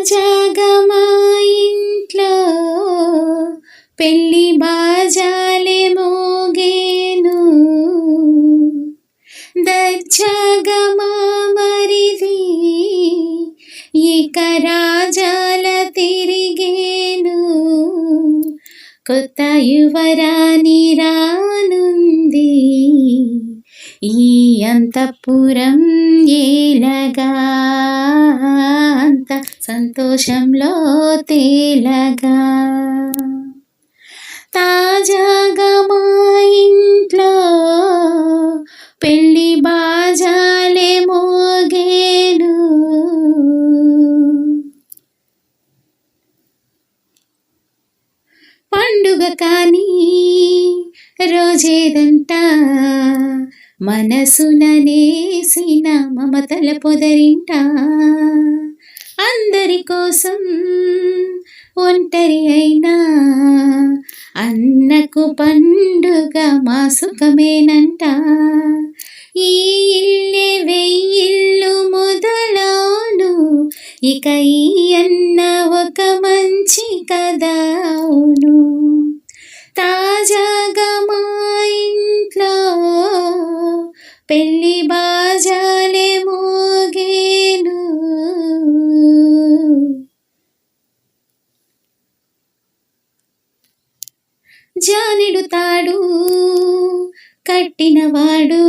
తాజాగా మా ఇంట్లో పెళ్లి బాజాలే మోగేను, దర్జాగా మా మరిది ఇక రాజాల తిరిగేను, కొత్త యువరాణి రానుంది ఈ అంతఃపురం ఏలగా, అంత సంతోషంలో తేలగా. తాజాగా మా ఇంట్లో పెళ్లి బాజాలే మోగేను, పండుగ కానీ రోజేదంట, మనసున నేసిన మమతల పొదరింట, అందరి కోసం ఒంటరి అయినా అన్నకు పండుగ మా సుఖమేనంట. ఈ ఇల్లే వెయ్యిల్లు మొదలవును, ఇక ఈ అన్న ఒక మంచి కథవును. తాజాగా మా ఇంట్లో పెళ్లి బాజాలే మోగేను. జానెడు తాడు కట్టినవాడు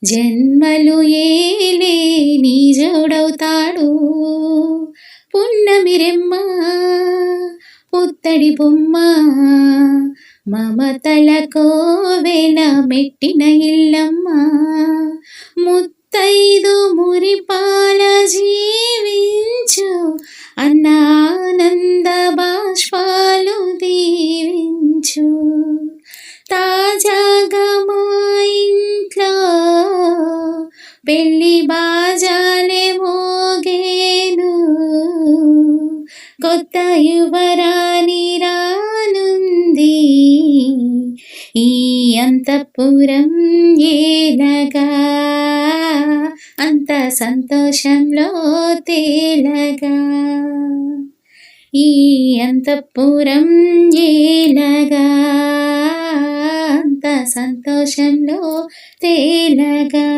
జన్మలు ఏలే నీ జోడవుతాడు, పున్నమి రెమ్మ పుత్తడి బొమ్మ మమతల కోవెల మెట్టిన ఇల్లమ్మ, ముత్తైదు మురిపాల జీవించు అన్న ఆనంద బాష్పాలు దీవించు. తాజాగా మా ఇంట్లో పెళ్లి బాజాలే మోగేను, కొత్త యువరాణి రానుంది ఈ అంతఃపురం ఏలగా, అంత సంతోషంలో తేలగా. ఈ అంతఃపురం ఏలగా, అంత సంతోషంలో తేలగా.